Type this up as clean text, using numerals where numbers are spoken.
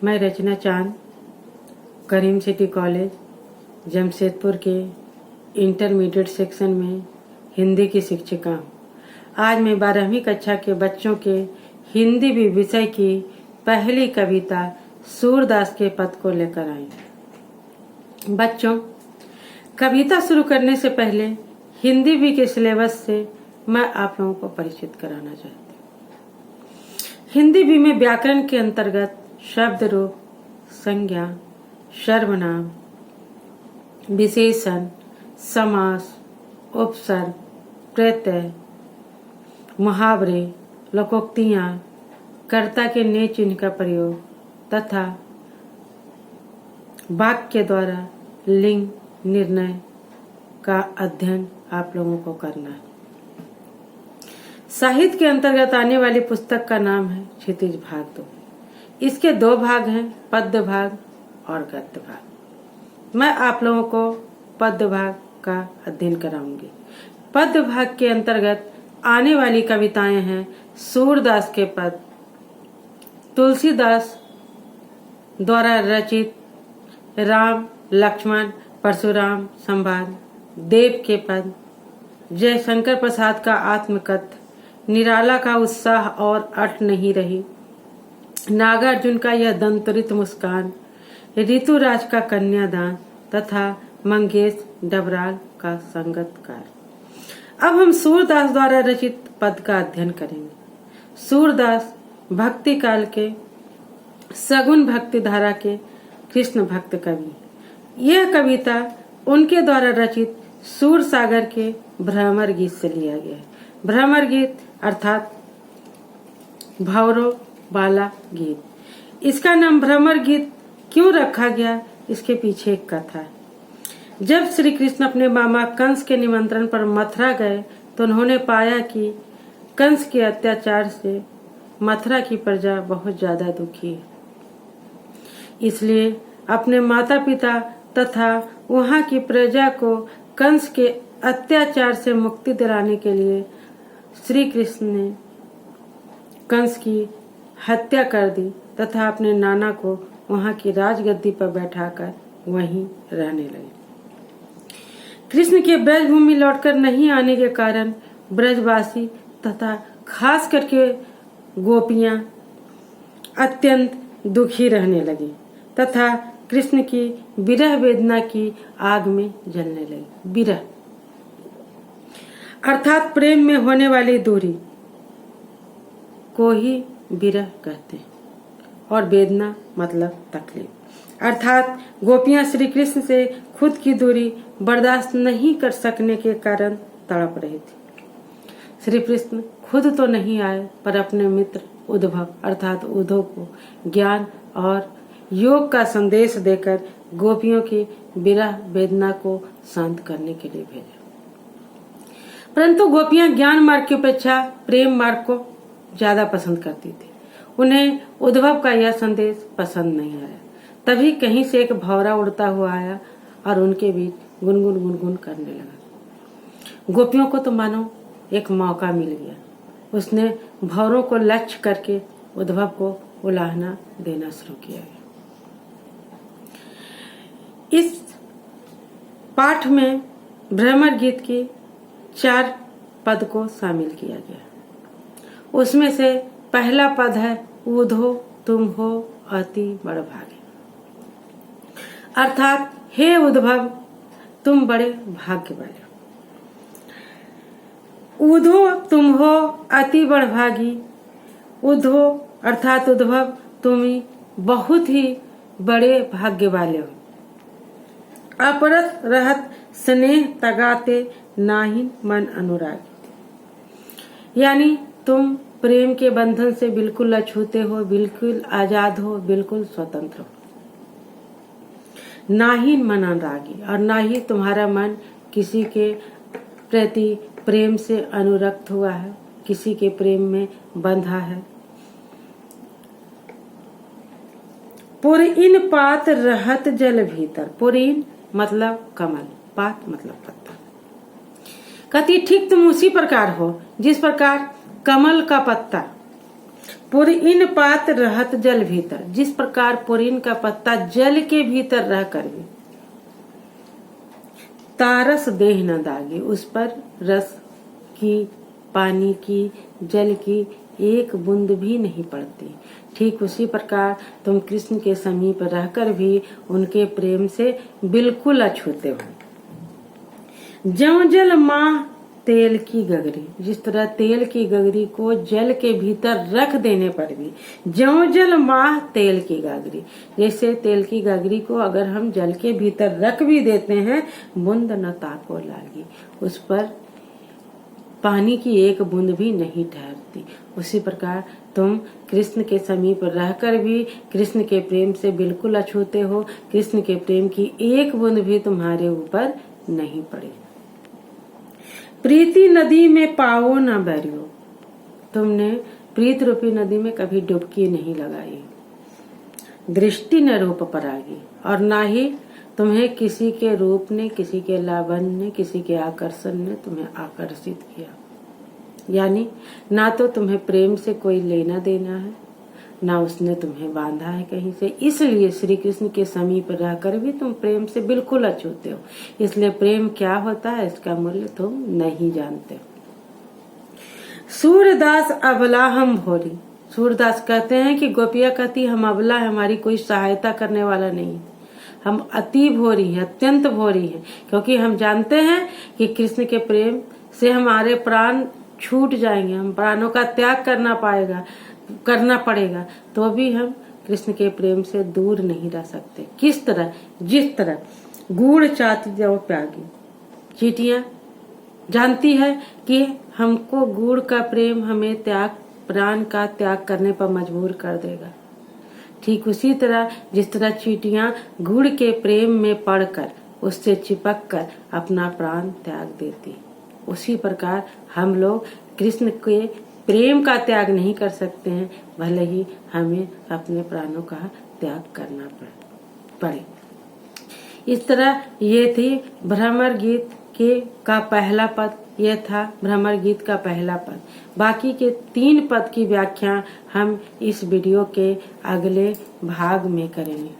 मैं रचना चांद करीम city college Jamshedpur के इंटरमीडिएट सेक्शन में हिंदी की शिक्षिका हूँ। आज मैं 12वीं कक्षा के बच्चों के हिंदी विषय की पहली कविता सूरदास के पद को लेकर आई। बच्चों, कविता शुरू करने से पहले हिंदी भी के सिलेबस से मैं आप लोगों को परिचित कराना चाहती हूँ। हिंदी भी में व्याकरण के अंतर्गत शब्द रूप, संज्ञा, सर्वनाम, विशेषण, समास, उपसर्ग, प्रत्यय, मुहावरे, लोकोक्तियां, कर्ता के ने चिन्ह का प्रयोग तथा वाक्य द्वारा लिंग निर्णय का अध्ययन आप लोगों को करना है। साहित्य के अंतर्गत आने वाली पुस्तक का नाम है क्षितिज भाग 2। इसके 2 भाग हैं, पद्य भाग और गद्य भाग। मैं आप लोगों को पद्य भाग का अध्ययन कराऊंगी। पद्य भाग के अंतर्गत आने वाली कविताएं हैं सूरदास के पद, तुलसीदास द्वारा रचित राम लक्ष्मण परशुराम संवाद, देव के पद, जयशंकर प्रसाद का आत्मकथन, निराला का उत्साह और अट नहीं रही, नागार्जुन का यह दंतरित मुस्कान, ऋतुराज का कन्यादान तथा मंगेश डबराल का संगतकार। अब हम सूरदास द्वारा रचित पद का अध्ययन करेंगे। सूरदास भक्ति काल के सगुन भक्ति धारा के कृष्ण भक्त कवि। यह कविता उनके द्वारा रचित सूर सागर के भ्रमर गीत से लिया गया है। भ्रमर गीत अर्थात भंवरों वाला गीत। इसका नाम भ्रमर गीत क्यों रखा गया, इसके पीछे एक कथा है। जब श्री कृष्ण अपने मामा कंस के निमंत्रण पर मथुरा गए तो उन्होंने पाया कि कंस के अत्याचार से मथुरा की प्रजा बहुत ज्यादा दुखी है। इसलिए अपने माता पिता तथा वहां की प्रजा को कंस के अत्याचार से मुक्ति दिलाने के लिए श्री कृष्ण ने कंस की हत्या कर दी तथा अपने नाना को वहां की राजगद्दी पर बैठाकर वहीं रहने लगे। कृष्ण के ब्रजभूमि लौटकर नहीं आने के कारण ब्रजवासी तथा खास करके गोपियां अत्यंत दुखी रहने लगी तथा कृष्ण की विरह वेदना की आग में जलने लगी। विरह अर्थात प्रेम में होने वाली दूरी को ही विरह कहते हैं और वेदना मतलब तकलीफ। अर्थात गोपियां श्री कृष्ण से खुद की दूरी बर्दाश्त नहीं कर सकने के कारण तड़प रही थी। श्री कृष्ण खुद तो नहीं आए पर अपने मित्र उद्धव अर्थात उद्धव को ज्ञान और योग का संदेश देकर गोपियों की विरह वेदना को शांत करने के लिए भेजा। परंतु गोपियां ज्ञान मार्ग की अपेक्षा प्रेम मार्ग को ज्यादा पसंद करती थी। उन्हें उद्धव का यह संदेश पसंद नहीं आया। तभी कहीं से एक भंवरा उड़ता हुआ आया और उनके बीच गुनगुन गुनगुन करने लगा। गोपियों को तो मानो एक मौका मिल गया। उसने भंवरों को लक्ष्य करके उद्धव को उलाहना देना शुरू किया। इस पाठ में भ्रमर गीत की 4 पद को शामिल किया गया। उसमें से पहला पद है ऊधो तुम हो अति बड़भागे, अर्थात हे उद्धव तुम बड़े भाग्य वाले। ऊधो तुम हो अति बड़भागी। ऊधो अर्थात उद्धव तुम बहुत ही बड़े भाग्य वाले हो। अपरत रहत स्नेह तगाते नाहिन मन अनुराग, यानी तुम प्रेम के बंधन से बिल्कुल अछूते हो, बिल्कुल आजाद हो, बिल्कुल स्वतंत्र हो। नाहिन मन अनुरागी, और ना ही तुम्हारा मन किसी के प्रति प्रेम से अनुरक्त हुआ है, किसी के प्रेम में बंधा है। पुरइन पात रहत जल भीतर। पुरइन मतलब कमल, पात मतलब पत्ता। कहती ठीक तुम उसी प्रकार हो जिस प्रकार कमल का पत्ता पुरइन पात रहत जल भीतर, जिस प्रकार पुरइन का पत्ता जल के भीतर रहकर भी तारस देह न दागे, उस पर रस की, पानी की, जल की एक बूंद भी नहीं पड़ती, ठीक उसी प्रकार तुम कृष्ण के समीप रहकर भी उनके प्रेम से बिल्कुल अछूते हो। ज्यों जल माह तेल की गगरी, जिस तरह तेल की गगरी को जल के भीतर रख देने पर भी, ज्यों जल माह तेल की गगरी, जैसे तेल की गगरी को अगर हम जल के भीतर रख भी देते हैं, बूंद न ताको लागी, उस पर पानी की एक बूंद भी नहीं ठहरती। उसी प्रकार तुम कृष्ण के समीप रहकर भी कृष्ण के प्रेम से बिल्कुल अछूते हो, कृष्ण के प्रेम की एक बूंद भी तुम्हारे ऊपर नहीं पड़ी। प्रीति नदी में पाओ न बैरियो, तुमने प्रीत रूपी नदी में कभी डुबकी नहीं लगाई। दृष्टि न रूप परागी, और ना ही तुम्हें किसी के रूप ने, किसी के लावण्य ने, किसी के आकर्षण ने तुम्हें आकर्षित किया। यानी ना तो तुम्हें प्रेम से कोई लेना देना है, ना उसने तुम्हें बांधा है कहीं से, इसलिए श्री कृष्ण के समीप रहकर भी तुम प्रेम से बिल्कुल अछूते हो। इसलिए प्रेम क्या होता है इसका मूल्य तुम नहीं जानते। सूरदास अबला हम भोरी, सूरदास कहते हैं कि गोपिया कहती हम अबला है, हमारी कोई सहायता करने वाला नहीं है, हम अति भोरी हैं, अत्यंत भोरी हैं, क्योंकि हम जानते हैं कि कृष्ण के प्रेम से हमारे प्राण छूट जाएंगे, हम प्राणों का त्याग करना पड़ेगा, तो भी हम कृष्ण के प्रेम से दूर नहीं रह सकते। किस तरह? जिस तरह गुड़ चाहती जो प्यागी, चींटियां जानती है कि हमको गुड़ का प्रेम हमें प्राण का त्याग करने पर मजबूर कर देगा, ठीक उसी तरह जिस तरह चींटियां गुड़ के प्रेम में पड़कर उससे चिपक कर अपना प्राण त्याग देती, उसी प्रकार हम लोग कृष्ण के प्रेम का त्याग नहीं कर सकते हैं, भले ही हमें अपने प्राणों का त्याग करना पड़े। इस तरह ये थी भ्रमर गीत का पहला पद, ये था भ्रमर गीत का पहला पद। बाकी के 3 पद की व्याख्या हम इस वीडियो के अगले भाग में करेंगे।